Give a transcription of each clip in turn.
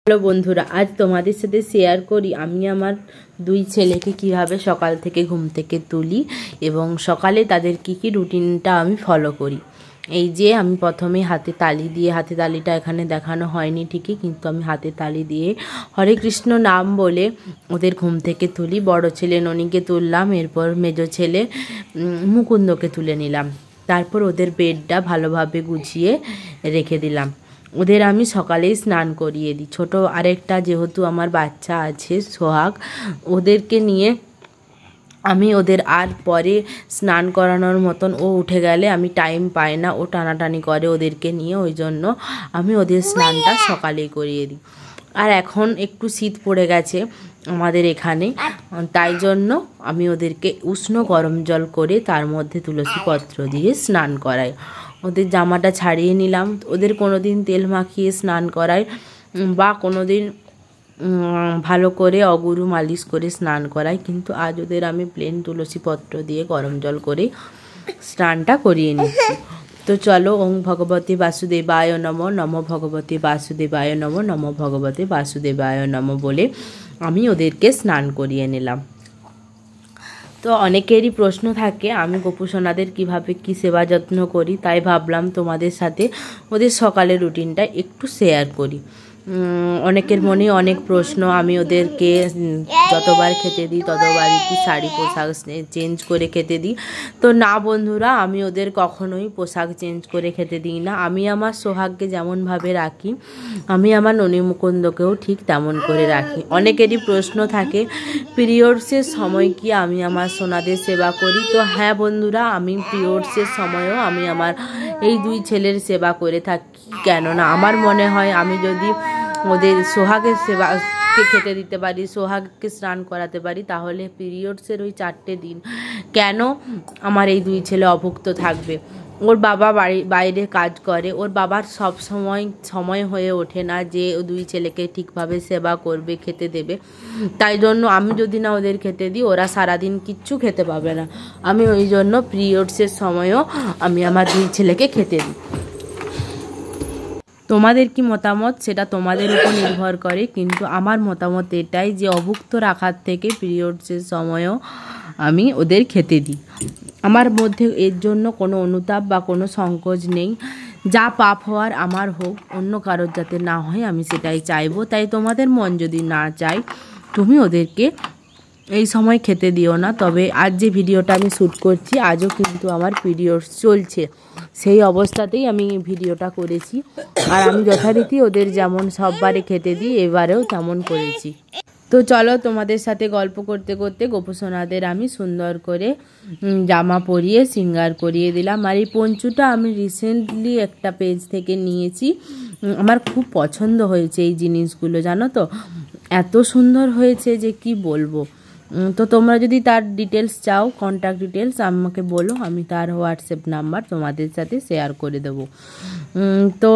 Hello বন্ধুরা, আজ তোমাদের সাথে শেয়ার করি আমি আমার দুই ছেলেকে কিভাবে সকাল থেকে ঘুম থেকে তুলি এবং সকালে তাদের কি রুটিনটা আমি ফলো করি। এই যে আমি প্রথমে হাতে তালি দিয়ে, হাতে তালিটা এখানে দেখানো হয়নি ঠিকই, কিন্তু আমি হাতে তালি দিয়ে হরে কৃষ্ণ নাম বলে ওদের ঘুম থেকে তুলি। বড় ছেলে ননীকে তুললাম, এরপর মেজো ছেলে মুকুন্দকে তুলে নিলাম। তারপর ওদের বেডটা ভালোভাবে গুছিয়ে রেখে দিলাম। ওদের আমি সকালেই স্নান করিয়ে দিই। ছোট আরেকটা যেহেতু আমার বাচ্চা আছে সোহাগ, ওদেরকে নিয়ে আমি ওদের আর পরে স্নান করানোর মতন ও উঠে গেলে আমি টাইম পাই না, ও টানাটানি করে ওদেরকে নিয়ে, ওই জন্য আমি ওদের স্নানটা সকালেই করিয়ে দিই। আর এখন একটু শীত পড়ে গেছে আমাদের এখানে, তাই জন্য আমি ওদেরকে উষ্ণ গরম জল করে তার মধ্যে তুলসী পত্র দিয়ে স্নান করাই। ওদের জামাটা ছাড়িয়ে নিলাম। ওদের কোনো দিন তেল মাখিয়ে স্নান করাই বা কোনো দিন ভালো করে অগুরু মালিশ করে স্নান করাই, কিন্তু আজ ওদের আমি প্লেন তুলসী পত্র দিয়ে গরম জল করে স্নানটা করিয়ে নিচ্ছি। তো চলো, ওং ভগবতে বাসুদেবায় নমঃ, নমো ভগবতে বাসুদেবায় নমঃ, নমো ভগবতে বাসুদেবায় নমঃ বলে আমি ওদেরকে স্নান করিয়ে নিলাম। তো অনেকেরই প্রশ্ন থাকে আমি গোপুসোনাদের কিভাবে কি সেবা যত্ন করি, তাই ভাবলাম তোমাদের সাথে ওদের সকালের রুটিনটা একটু শেয়ার করি। অনেকের মনে অনেক প্রশ্ন, আমি ওদেরকে যতবার খেতে দিই ততবারই কি শাড়ি পোশাক চেঞ্জ করে খেতে দিই। তো না বন্ধুরা, আমি ওদের কখনোই পোশাক চেঞ্জ করে খেতে দিই না। আমি আমার সোহাগকে যেমনভাবে রাখি আমি আমার ননী মুকুন্দকেও ঠিক তেমন করে রাখি। অনেকেরই প্রশ্ন থাকে পিরিয়ডসের সময় কি আমি আমার সোনাদের সেবা করি। তো হ্যাঁ বন্ধুরা, আমি পিরিয়ডসের সময়ও আমি আমার এই দুই ছেলের সেবা করে থাকি। কেননা আমার মনে হয় আমি যদি ওদের সোহাগের সেবাকে খেতে দিতে পারি, সোহাগকে স্নান করাতে পারি, তাহলে পিরিয়ডসের ওই 4টে দিন কেন আমার এই দুই ছেলে অভুক্ত থাকবে। ওর বাবা বাইরে কাজ করে, ওর বাবার সব সময় হয়ে ওঠে না যে দুই ছেলেকে ঠিকভাবে সেবা করবে, খেতে দেবে। তাই জন্য আমি যদি না ওদের খেতে দিই, ওরা সারাদিন কিচ্ছু খেতে পাবে না। আমি ওই জন্য পিরিয়ডসের সময়ও আমি আমার দুই ছেলেকে খেতে দিই। তোমাদের কি মতামত সেটা তোমাদের উপর নির্ভর করে, কিন্তু আমার মতামত এটাই যে অভুক্ত রাখার থেকে পিরিয়ডসের সময়ও আমি ওদের খেতে দিই। আমার মধ্যে এর জন্য কোনো অনুতাপ বা কোনো সংকোচ নেই। যা পাপ হওয়ার আমার হোক, অন্য কারোর যাতে না হয় আমি সেটাই চাইবো। তাই তোমাদের মন যদি না চায় তুমি ওদেরকে এই সময় খেতে দিও না। তবে আজ যে ভিডিওটা আমি শ্যুট করছি, আজও কিন্তু আমার পিরিয়ডস চলছে, সেই অবস্থাতেই আমি ভিডিওটা করেছি। আর আমি যথারীতি ওদের যেমন সববারে খেতে দিই, এবারেও তেমন করেছি। তো চলো, তোমাদের সাথে গল্প করতে করতে গোপুসোনাদের আমি সুন্দর করে জামা পরিয়ে শৃঙ্গার করিয়ে দিলাম। আর এই পঞ্চুটা আমি রিসেন্টলি একটা পেজ থেকে নিয়েছি, আমার খুব পছন্দ হয়েছে এই জিনিসগুলো, জানো তো, এত সুন্দর হয়েছে যে কি বলবো। তো তোমরা যদি তার ডিটেলস চাও, কন্ট্যাক্ট ডিটেলস আমাকে বলো, আমি তার হোয়াটসঅ্যাপ নাম্বার তোমাদের সাথে শেয়ার করে দেবো। তো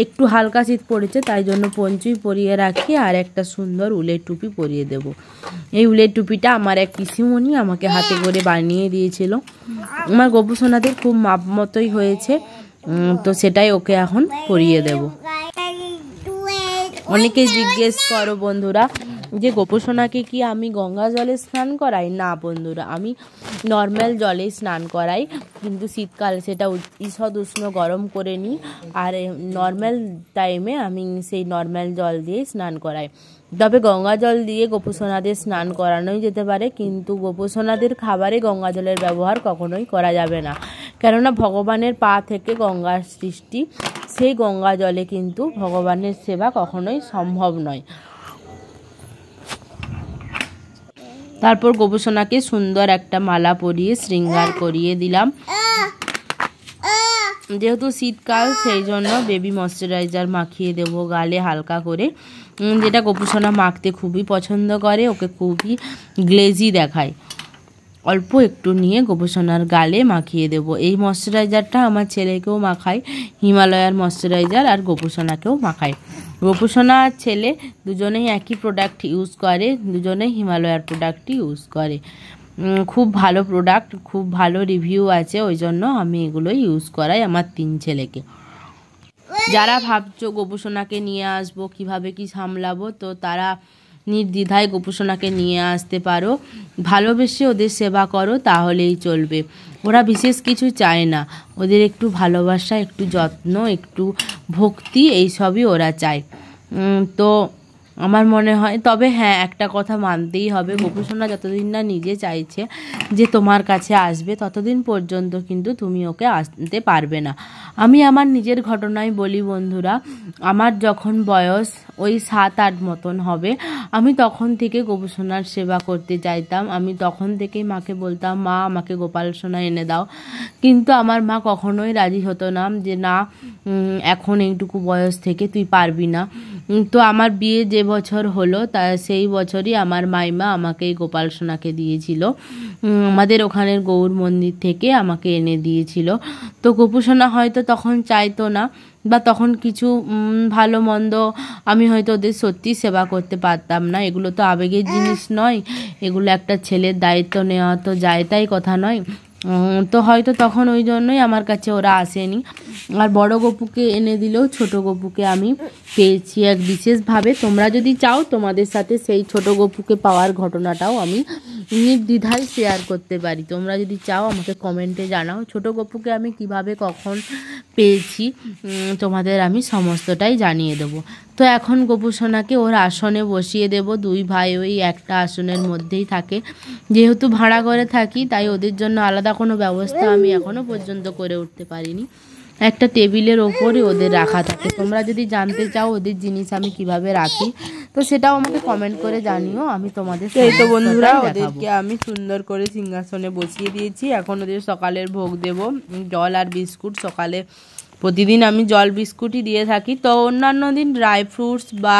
একটু হালকা শীত পড়েছে, তাই জন্য পঞ্চুই পরিয়ে রাখি আর একটা সুন্দর উলের টুপি পরিয়ে দেব। এই উলের টুপিটা আমার এক পিসিমণি আমাকে হাতে করে বানিয়ে দিয়েছিল। আমার গোপুসোনাদের খুব মাপ মতোই হয়েছে, তো সেটাই ওকে এখন পরিয়ে দেব। অনেকে জিজ্ঞেস করো বন্ধুরা যে গোপুসোনাকে কি আমি গঙ্গা জলে স্নান করাই? না বন্ধুরা, আমি নর্মাল জলে স্নান করাই, কিন্তু শীতকালে সেটা ঈষৎ উষ্ণ গরম করে নিই, আর নর্মাল টাইমে আমি সেই নর্মাল জল দিয়ে স্নান করাই। তবে গঙ্গা জল দিয়ে গোপুসোনাদের স্নান করানোই যেতে পারে, কিন্তু গোপুসোনাদের খাবারে গঙ্গা জলের ব্যবহার কখনোই করা যাবে না। কেননা ভগবানের পা থেকে গঙ্গার সৃষ্টি, সেই গঙ্গা জলে কিন্তু ভগবানের সেবা কখনোই সম্ভব নয়। তারপর গোপুসোনাকে সুন্দর একটা মালা পরিয়ে শৃঙ্গার করিয়ে দিলাম। যেহেতু শীতকাল, সেই জন্য বেবি ময়শ্চারাইজার মাখিয়ে দেবো গালে হালকা করে, যেটা গোপুসোনা মাখতে খুবই পছন্দ করে, ওকে খুবই গ্লেজি দেখায়। অল্প একটু নিয়ে গোপুসোনার গালে মাখিয়ে দেব। এই ময়শ্চারাইজারটা আমার ছেলেকেও মাখায়, হিমালয়ার ময়শ্চারাইজার, আর গোপুসোনাকেও মাখায়। গোপুসোনা আর ছেলে দুজনেই একই প্রোডাক্ট ইউজ করে, দুজনেই হিমালয়ার প্রোডাক্টই ইউজ করে। খুব ভালো প্রোডাক্ট, খুব ভালো রিভিউ আছে, ওই জন্য আমি এগুলোই ইউজ করাই আমার 3 ছেলেকে। যারা ভাবছো গোপুসোনাকে নিয়ে আসবো কিভাবে কি সামলাবো, তো তারা নির্দ্বিধায় গোপুসোনাকে নিয়ে আসতে পারো। ভালোবেসে ওদের সেবা করো, তাহলেই চলবে। ওরা বিশেষ কিছু চায় না, ওদের একটু ভালোবাসা, একটু যত্ন, একটু ভক্তি, এইসবই ওরা চায়। তো আমার মনে হয়, তবে হ্যাঁ একটা কথা মানতেই হবে, গোপুসোনা যতদিন না নিজে চাইছে যে তোমার কাছে আসবে, ততদিন পর্যন্ত কিন্তু তুমি ওকে আসতে পারবে না। আমি আমার নিজের ঘটনায় বলি বন্ধুরা, আমার যখন বয়স ওই 7-8 মতন হবে, আমি তখন থেকে গোপুসোনার সেবা করতে চাইতাম। আমি তখন থেকেই মাকে বলতাম, মা আমাকে গোপাল সোনা এনে দাও, কিন্তু আমার মা কখনোই রাজি হতো না, যে না এখন এইটুকু বয়স থেকে তুই পারবি না। তো আমার বিয়ে যে বছর হলো, তা সেই বছরই আমার মাইমা আমাকে এই গোপাল সোনাকে দিয়েছিল, আমাদের ওখানের গৌর মন্দির থেকে আমাকে এনে দিয়েছিল। তো গোপুসোনা হয়তো তখন চাইতো না, বা তখন কিছু ভালো মন্দ আমি হয়তো ওদের সত্যি সেবা করতে পারতাম না। এগুলো তো আবেগের জিনিস নয়, এগুলো একটা ছেলের দায়িত্ব নেওয়া তো যায় তাই কথা নয়। তো হয়তো তখন ওই জন্যই আমার কাছে ওরা আসেনি। আর বড় গপুকে এনে দিলেও ছোট গপুকে আমি পেয়েছি এক বিশেষভাবে। তোমরা যদি চাও, তোমাদের সাথে সেই ছোট গপুকে পাওয়ার ঘটনাটাও আমি নির্দ্বিধায় শেয়ার করতে পারি। তোমরা যদি চাও আমাকে কমেন্টে জানাও ছোট গপুকে আমি কিভাবে কখন পেয়েছি, তোমাদের আমি সমস্তটাই জানিয়ে দেবো। তো এখন গোপুসোনাকে ওর আসনে বসিয়ে দেব। দুই ভাই ওই একটা আসনের মধ্যেই থাকে, যেহেতু ভাড়া করে থাকি তাই ওদের জন্য আলাদা কোনো ব্যবস্থা আমি এখনও পর্যন্ত করে উঠতে পারিনি। একটা টেবিলের ওপরে ওদের রাখা থাকে। তোমরা যদি জানতে চাও ওদের জিনিস আমি কিভাবে রাখি, তো সেটাও আমাকে কমেন্ট করে জানিও, আমি তোমাদের। এই তো বন্ধুরা, ওদেরকে আমি সুন্দর করে সিংহাসনে বসিয়ে দিয়েছি। এখন ওদের সকালের ভোগ দেব, জল আর বিস্কুট। সকালে প্রতিদিন আমি জল বিস্কুটই দিয়ে থাকি, তো অন্যান্য দিন ড্রাই ফ্রুটস বা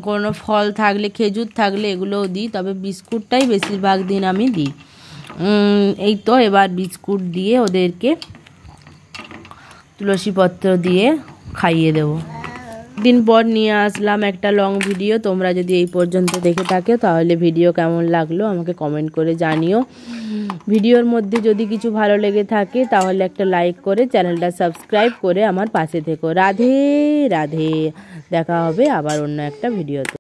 কোনো ফল থাকলে, খেজুর থাকলে এগুলোও দিই, তবে বিস্কুটটাই বেশিরভাগ দিন আমি দিই। এই তো এবার বিস্কুট দিয়ে ওদেরকে তুলসীপত্র দিয়ে খাইয়ে দেব। দিন পর নিয়ে আসলাম একটা লং ভিডিও। তোমরা যদি এই পর্যন্ত দেখে থাকো, তাহলে ভিডিও কেমন লাগলো আমাকে কমেন্ট করে জানিও। ভিডিওর মধ্যে যদি কিছু ভালো লেগে থাকে, তাহলে একটা লাইক করে চ্যানেলটা সাবস্ক্রাইব করে আমার পাশে থেকো। রাধে রাধে, দেখা হবে আবার অন্য একটা ভিডিওতে।